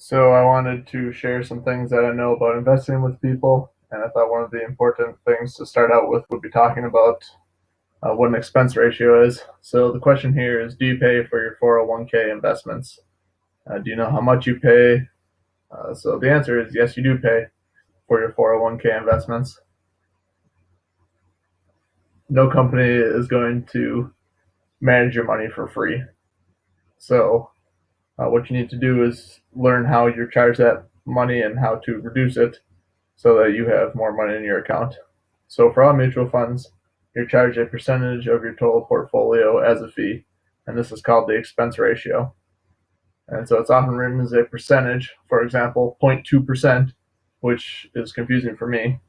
So I wanted to share some things that I know about investing with people, and I thought one of the important things to start out with would be talking about what an expense ratio is. So the question here is, do you pay for your 401k investments? Do you know how much you pay? So the answer is yes, you do pay for your 401k investments. No company is going to manage your money for free. So what you need to do is learn how you charge that money and how to reduce it so that you have more money in your account. So for all mutual funds, you're charged a percentage of your total portfolio as a fee, and this is called the expense ratio. And so it's often written as a percentage, for example, 0.2%, which is confusing for me.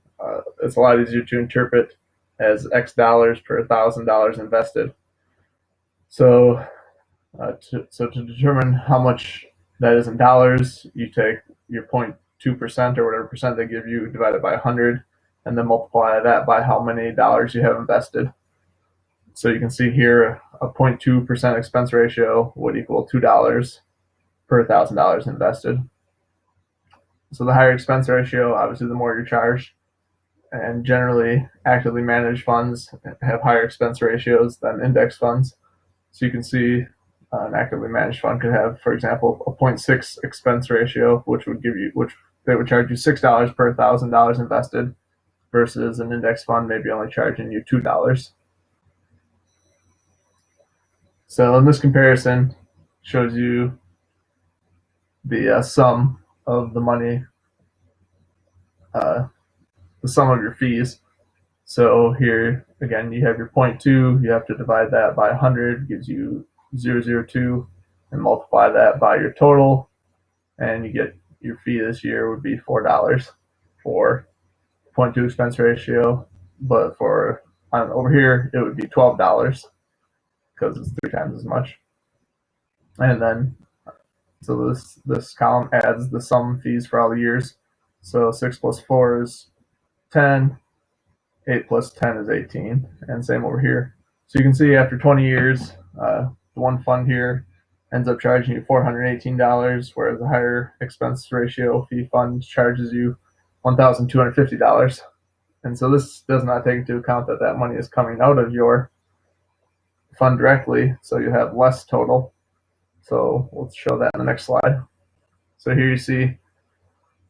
It's a lot easier to interpret as X dollars per $1,000 invested. So, to determine how much that is in dollars, you take your 0.2% or whatever percent they give you, divide it by 100, and then multiply that by how many dollars you have invested. So you can see here a 0.2% expense ratio would equal $2 per $1,000 invested. So the higher expense ratio, obviously, the more you're charged. And generally, actively managed funds have higher expense ratios than index funds. So you can see an actively managed fund could have, for example, a zero point 0.6 expense ratio, which they would charge you $6 per $1,000 invested, versus an index fund maybe only charging you $2. So in this comparison, shows you the sum of the money, uh, the sum of your fees. So here again, you have your 0.2. You have to divide that by 100, gives you 0.002, and multiply that by your total, and you get your fee this year would be $4 for 0.2 expense ratio, but for over here it would be $12 because it's 3 times as much. And then so this column adds the sum fees for all the years. So 6 plus 4 is 10, 8 plus 10 is 18, and same over here. So you can see after 20 years, the one fund here ends up charging you $418, whereas the higher expense ratio fee fund charges you $1,250. And so this does not take into account that that money is coming out of your fund directly, so you have less total. So we'll show that in the next slide. So here you see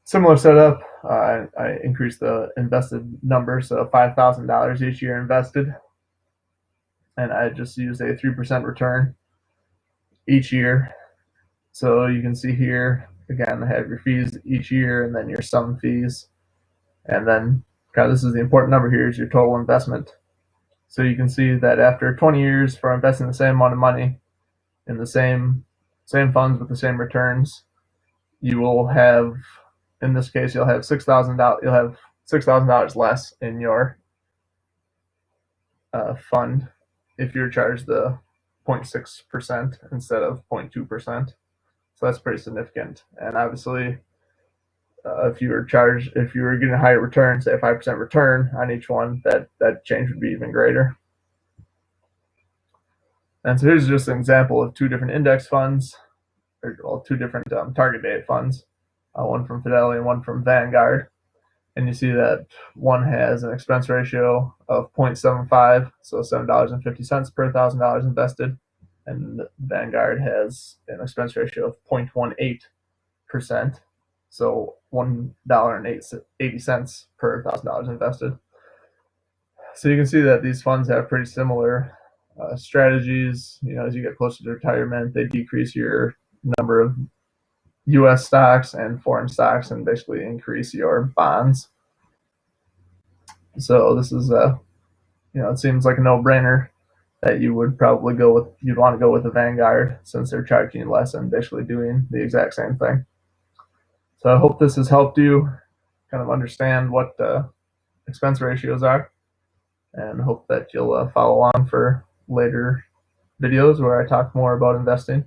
similar setup. I increased the invested number, so $5,000 each year invested, and I just used a 3% return each year. So you can see here again, I have your fees each year, and then your sum fees, and then this is the important number here, is your total investment. So you can see that after 20 years for investing the same amount of money in the same funds with the same returns, you will have, in this case, you'll have $6,000. You'll have $6,000 less in your fund if you're charged the 0.6% instead of 0.2%. So that's pretty significant. And obviously, if you were getting a higher return, say a 5% return on each one, that change would be even greater. And so here's just an example of two different index funds, or two different target date funds, one from Fidelity and one from Vanguard. And you see that one has an expense ratio of 0.75, so $7.50 per $1,000 invested, and Vanguard has an expense ratio of 0.18%, so $1.80 per $1,000 invested. So you can see that these funds have pretty similar strategies. As you get closer to retirement, they decrease your number of U.S. stocks and foreign stocks, and basically increase your bonds. So this is it seems like a no-brainer that you would probably you'd want to go with the Vanguard, since they're charging you less and basically doing the exact same thing. So I hope this has helped you kind of understand what expense ratios are, and hope that you'll follow on for later videos where I talk more about investing.